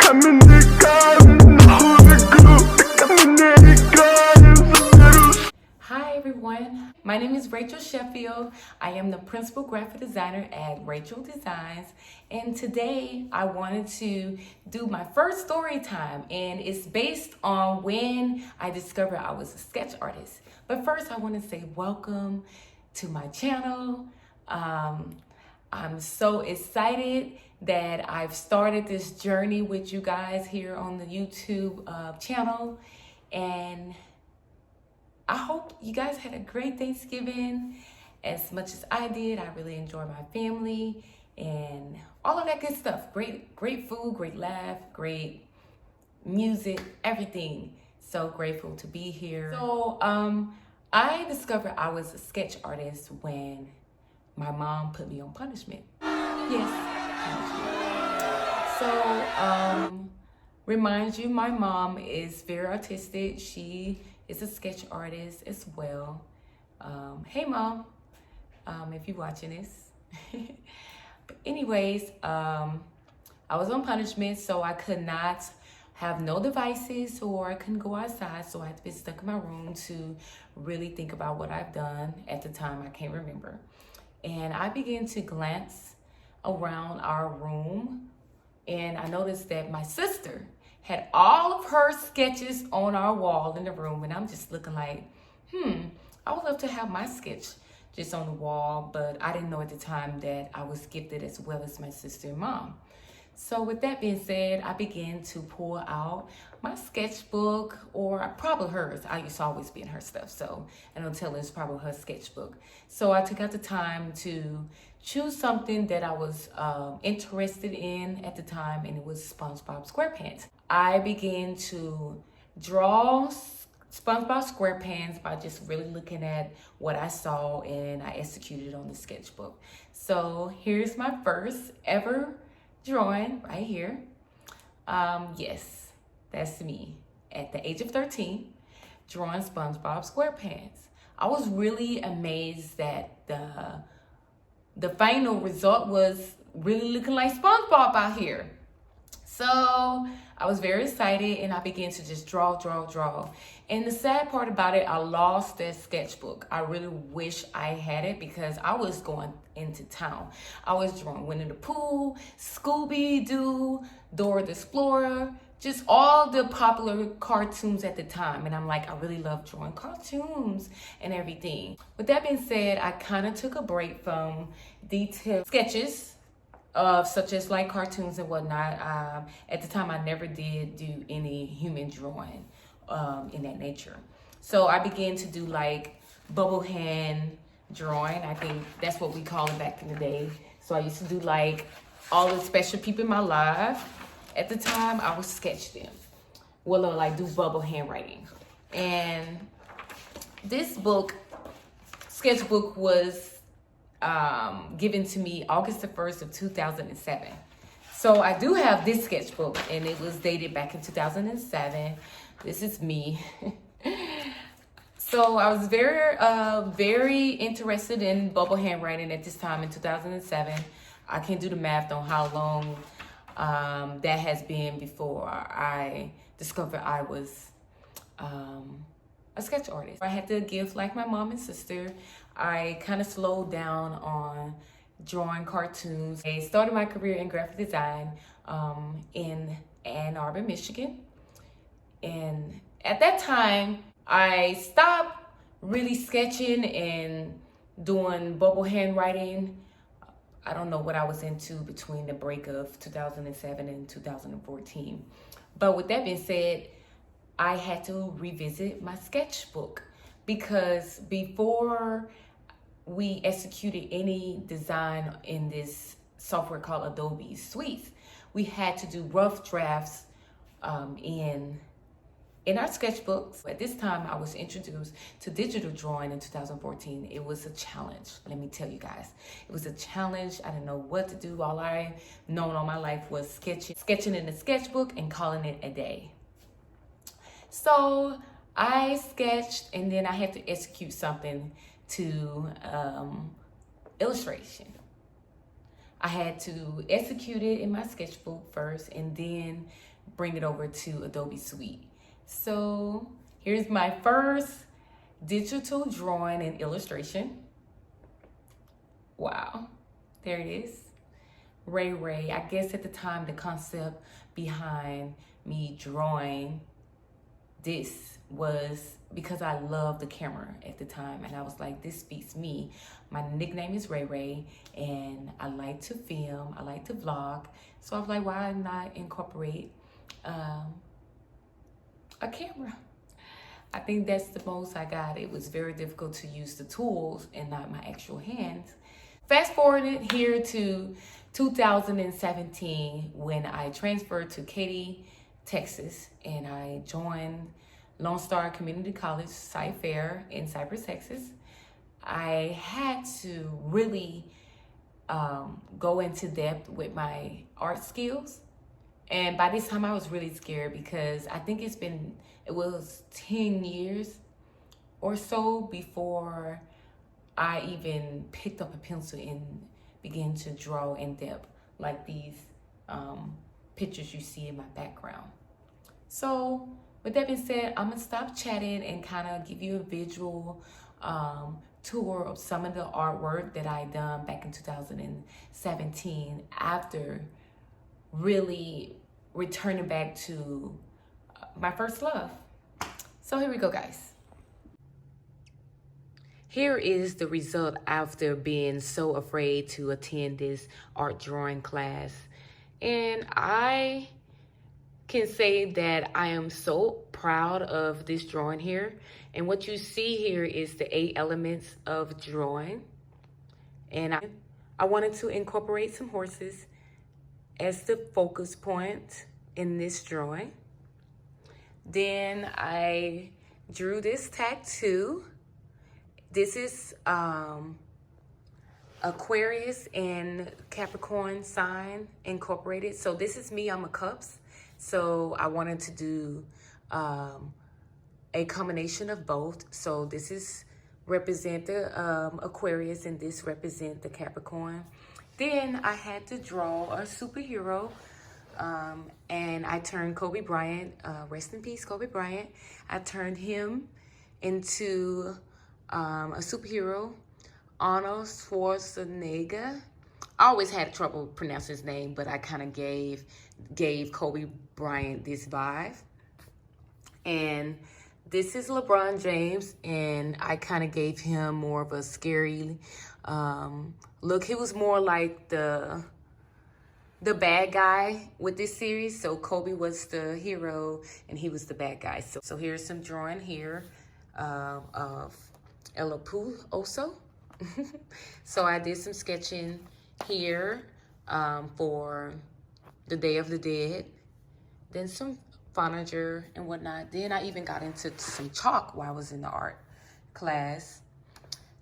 Hi everyone, my name is Rachel Sheffield. I am the principal graphic designer at Rachel Designs, and today I wanted to do my first story time, and it's based on when I discovered I was a sketch artist. But first I want to say welcome to my channel. I'm so excited that I've started this journey with you guys here on the YouTube channel, and I hope you guys had a great Thanksgiving as much as I did. I really enjoyed my family and all of that good stuff. Great food, great laugh, great music, everything. So grateful to be here. So I discovered I was a sketch artist when my mom put me on punishment. Yes, punishment. So remind you, my mom is very artistic. She is a sketch artist as well. Hey mom, if you're watching this. But anyways, I was on punishment, so I could not have no devices or I couldn't go outside, so I had to be stuck in my room to really think about what I've done. At the time, I can't remember. And I began to glance around our room, and I noticed that my sister had all of her sketches on our wall in the room, and I'm just looking like, I would love to have my sketch just on the wall, but I didn't know at the time that I was gifted as well as my sister and mom. So with that being said, I began to pull out my sketchbook, or probably hers. I used to always be in her stuff, so I don't tell her it's probably her sketchbook. So I took out the time to choose something that I was interested in at the time, and it was SpongeBob SquarePants. I began to draw SpongeBob SquarePants by just really looking at what I saw, and I executed on the sketchbook. So here's my first ever drawing right here. Yes, that's me at the age of 13 drawing SpongeBob SquarePants. I was really amazed that the final result was really looking like SpongeBob out here. So I was very excited, and I began to just draw. And the sad part about it, I lost that sketchbook. I really wish I had it because I was going into town. I was drawing Winnie the Pooh, Scooby-Doo, Dora the Explorer, just all the popular cartoons at the time. And I'm like, I really love drawing cartoons and everything. With that being said, I kind of took a break from detailed sketches of such as like cartoons and whatnot. At the time, I never did do any human drawing in that nature. So I began to do like bubble hand drawing. I think that's what we call it back in the day. So I used to do like all the special people in my life. At the time, I would sketch them. Well, or like do bubble handwriting. And this sketchbook was given to me August the 1st of 2007. So I do have this sketchbook, and it was dated back in 2007. This is me. So I was very interested in bubble handwriting at this time in 2007. I can't do the math on how long that has been before I discovered I was a sketch artist. I had to give like my mom and sister. I kind of slowed down on drawing cartoons. I started my career in graphic design in Ann Arbor, Michigan. And at that time, I stopped really sketching and doing bubble handwriting. I don't know what I was into between the break of 2007 and 2014. But with that being said, I had to revisit my sketchbook, because before we executed any design in this software called Adobe Suites, we had to do rough drafts in our sketchbooks. At this time, I was introduced to digital drawing in 2014. It was a challenge, let me tell you guys. It was a challenge. I didn't know what to do. All I known all my life was sketching in a sketchbook and calling it a day. So I sketched, and then I had to execute something to illustration. I had to execute it in my sketchbook first and then bring it over to Adobe Suite. So here's my first digital drawing and illustration. Wow, there it is. Ray Ray. I guess at the time the concept behind me drawing this was because I loved the camera at the time, and I was like, this speaks me. My nickname is Ray Ray, and I like to film, I like to vlog, so I was like, why not incorporate a camera? I think that's the most I got. It was very difficult to use the tools and not my actual hands. Fast forwarded here to 2017 when I transferred to Katy, Texas, and I joined Lone Star Community College Sci Fair in Cypress, Texas. I had to really go into depth with my art skills. And by this time I was really scared because I think it was 10 years or so before I even picked up a pencil and began to draw in depth like these pictures you see in my background. So with that being said, I'm gonna stop chatting and kind of give you a visual tour of some of the artwork that I done back in 2017 after really returning back to my first love. So here we go, guys. Here is the result after being so afraid to attend this art drawing class. And I can say that I am so proud of this drawing here. And what you see here is the 8 elements of drawing. And I wanted to incorporate some horses as the focus point in this drawing. Then I drew this tattoo. This is Aquarius and Capricorn sign incorporated. So this is me, I'm a cups. So I wanted to do a combination of both. So this is represent the Aquarius and this represent the Capricorn. Then I had to draw a superhero and I turned Kobe Bryant, rest in peace Kobe Bryant. I turned him into a superhero, Arnold Schwarzenegger. I always had trouble pronouncing his name, but I kind of gave Kobe Bryant this vibe. And this is LeBron James, and I kind of gave him more of a scary look. He was more like the bad guy with this series. So Kobe was the hero, and he was the bad guy. So here's some drawing here of Elapu also. So I did some sketching here for the Day of the Dead, then some furniture and whatnot. Then I even got into some chalk while I was in the art class.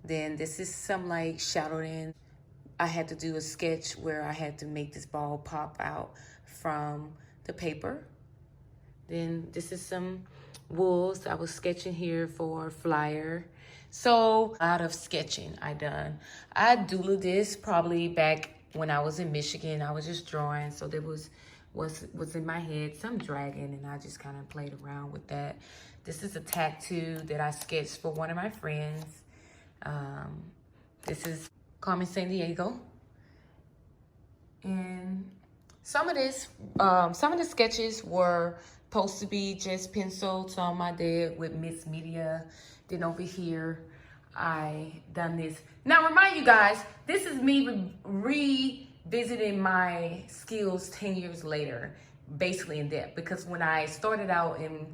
Then this is some like shadowed in. I had to do a sketch where I had to make this ball pop out from the paper. Then this is some wolves I was sketching here for a flyer. So a lot of sketching I done. I doodled this probably back when I was in Michigan. I was just drawing, so there was in my head some dragon, and I just kind of played around with that. This is a tattoo that I sketched for one of my friends. This is Carmen San Diego. And some of the sketches were supposed to be just penciled. Some I did with Miss Media. Then over here, I done this. Now, remind you guys, this is me revisiting my skills 10 years later, basically in depth. Because when I started out in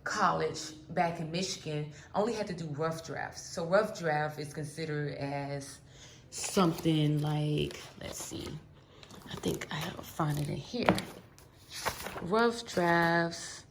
college back in Michigan, I only had to do rough drafts. So rough draft is considered as something like, let's see, I think I'll find it in here. Rough drafts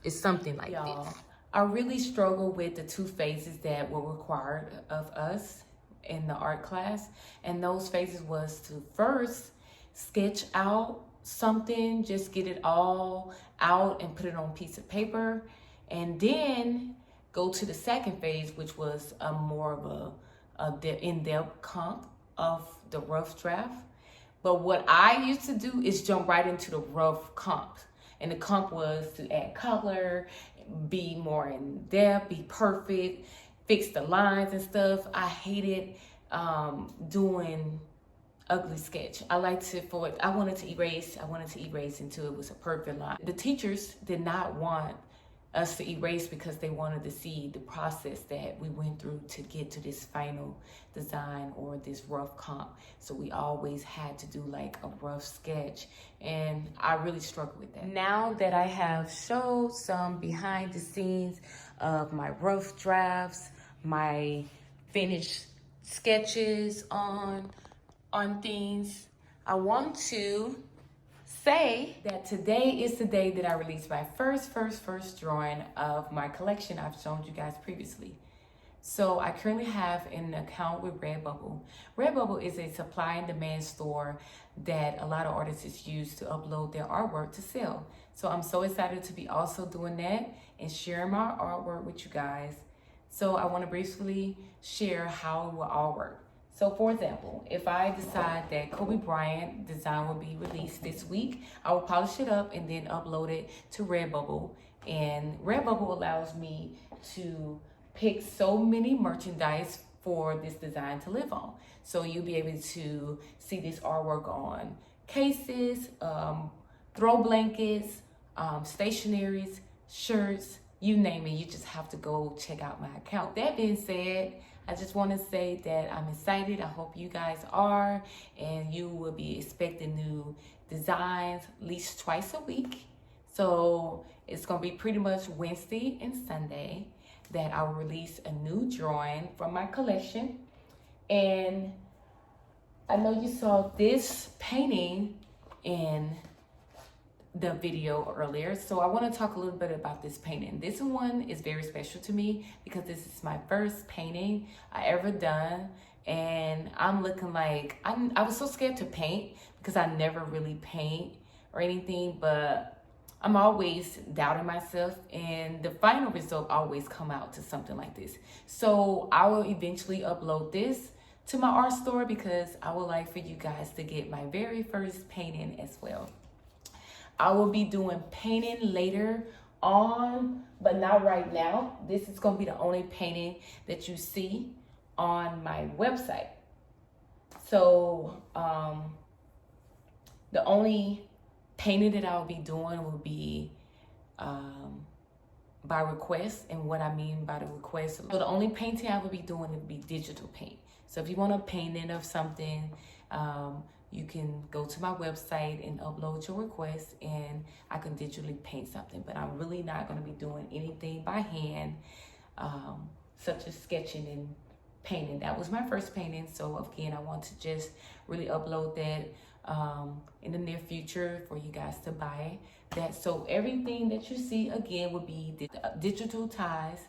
is something like this. I really struggled with the 2 phases that were required of us in the art class. And those phases was to first sketch out something, just get it all out and put it on a piece of paper. And then go to the second phase, which was a more of a in-depth comp of the rough draft. But what I used to do is jump right into the rough comp. And the comp was to add color, be more in depth, be perfect, fix the lines and stuff. I hated doing ugly sketch. I wanted to erase until it was a perfect line. The teachers did not want us to erase because they wanted to see the process that we went through to get to this final design or this rough comp. So we always had to do like a rough sketch, and I really struggled with that. Now that I have showed some behind the scenes of my rough drafts, my finished sketches on things, I want to say that today is the day that I released my first drawing of my collection I've shown you guys previously. So I currently have an account with Redbubble. Redbubble is a supply and demand store that a lot of artists use to upload their artwork to sell. So I'm so excited to be also doing that and sharing my artwork with you guys. So I want to briefly share how it will all work. So for example, if I decide that Kobe Bryant design will be released this week, I will polish it up and then upload it to Redbubble. And Redbubble allows me to pick so many merchandise for this design to live on. So you'll be able to see this artwork on cases, throw blankets, stationaries, shirts, you name it. You just have to go check out my account. That being said, I just want to say that I'm excited. I hope you guys are, and you will be expecting new designs at least twice a week. So it's going to be pretty much Wednesday and Sunday that I will release a new drawing from my collection. And I know you saw this painting in the video earlier, so I want to talk a little bit about this painting. This one is very special to me because this is my first painting I ever done, and I'm looking like I was so scared to paint because I never really paint or anything, but I'm always doubting myself, and the final result always come out to something like this. So I will eventually upload this to my art store because I would like for you guys to get my very first painting as well. I will be doing painting later on, but not right now. This is going to be the only painting that you see on my website. So the only painting that I'll be doing will be by request. And what I mean by the request, so the only painting I will be doing will be digital paint. So if you want a painting of something, you can go to my website and upload your request, and I can digitally paint something. But I'm really not going to be doing anything by hand, such as sketching and painting. That was my first painting. So again, I want to just really upload that in the near future for you guys to buy that. So everything that you see again will be digitalized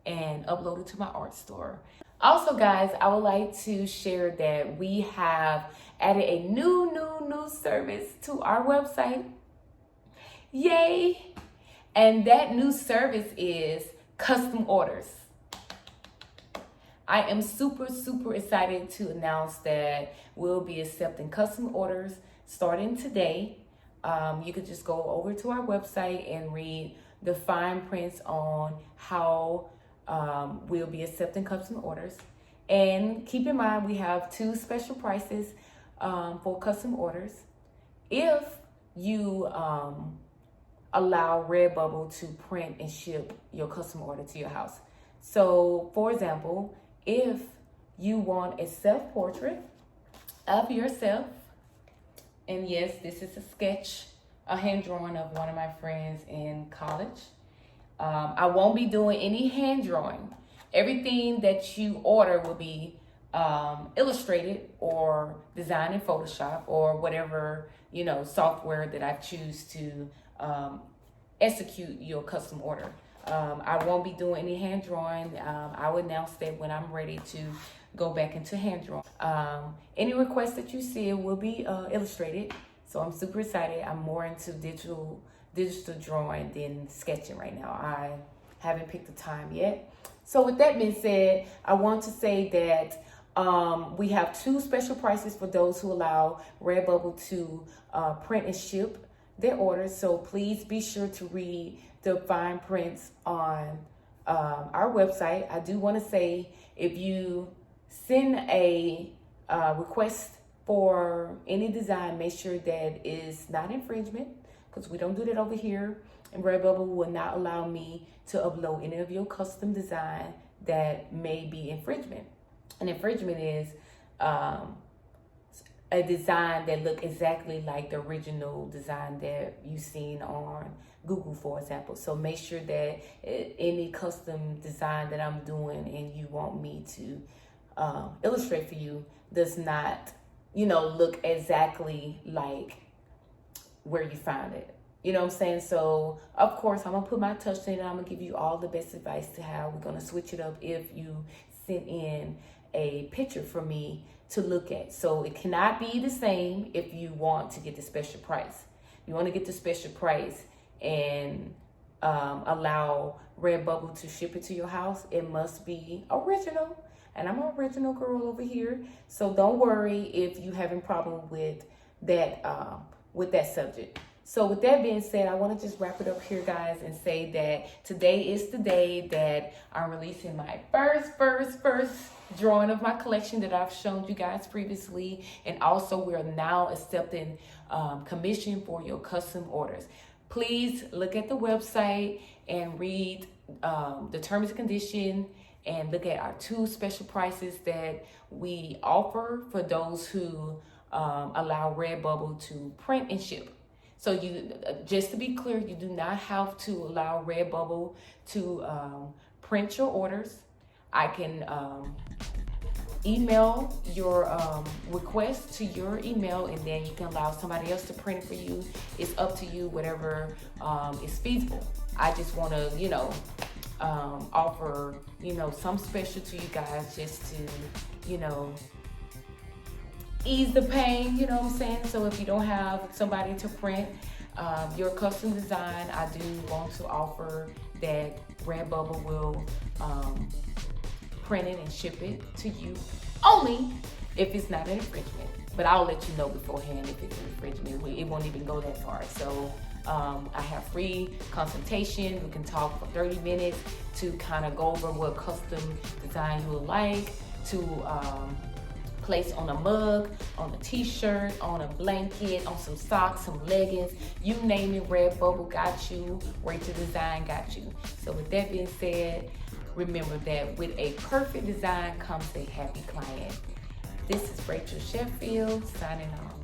and uploaded to my art store. Also, guys, I would like to share that we have added a new service to our website. Yay! And that new service is custom orders. I am super excited to announce that we'll be accepting custom orders starting today. You could just go over to our website and read the fine prints on how we'll be accepting custom orders. And keep in mind, we have 2 special prices for custom orders if you allow Redbubble to print and ship your custom order to your house. So for example, if you want a self-portrait of yourself, and yes, this is a sketch, a hand drawing of one of my friends in college. I won't be doing any hand drawing. Everything that you order will be illustrated or designed in Photoshop or whatever, software that I choose to execute your custom order. I won't be doing any hand drawing. I will announce that when I'm ready to go back into hand drawing. Any requests that you see will be illustrated. So I'm super excited. I'm more into digital drawing than sketching right now. I haven't picked the time yet. So with that being said, I want to say that We have 2 special prices for those who allow Redbubble to print and ship their orders. So please be sure to read the fine prints on our website. I do want to say, if you send a request for any design, make sure that is not infringement, because we don't do that over here. And Redbubble will not allow me to upload any of your custom design that may be infringement. An infringement is a design that look exactly like the original design that you've seen on Google, for example. So make sure that any custom design that I'm doing and you want me to illustrate for you does not, look exactly like where you found it. You know what I'm saying? So, of course, I'm going to put my touch in it. I'm going to give you all the best advice to how we're going to switch it up if you send in a picture for me to look at. So it cannot be the same if you want to get the special price. You want to get the special price and allow Redbubble to ship it to your house, it must be original. And I'm an original girl over here. So don't worry if you having problem with that subject. So with that being said, I want to just wrap it up here, guys, and say that today is the day that I'm releasing my first drawing of my collection that I've shown you guys previously. And also we're now accepting commission for your custom orders. Please look at the website and read the terms and conditions, and look at our 2 special prices that we offer for those who allow Redbubble to print and ship. So you, just to be clear, you do not have to allow Redbubble to print your orders. I can email your request to your email, and then you can allow somebody else to print it for you. It's up to you, whatever is feasible. I just want to, offer, some special to you guys, just to, ease the pain, you know what I'm saying? So if you don't have somebody to print your custom design, I do want to offer that Redbubble will print it and ship it to you, only if it's not an infringement. But I'll let you know beforehand if it's an infringement. It won't even go that far. So I have free consultation. We can talk for 30 minutes to kind of go over what custom design you would like to place on a mug, on a t-shirt, on a blanket, on some socks, some leggings, you name it, Redbubble got you, Rachel Design got you. So with that being said, remember that with a perfect design comes a happy client. This is Rachel Sheffield signing off.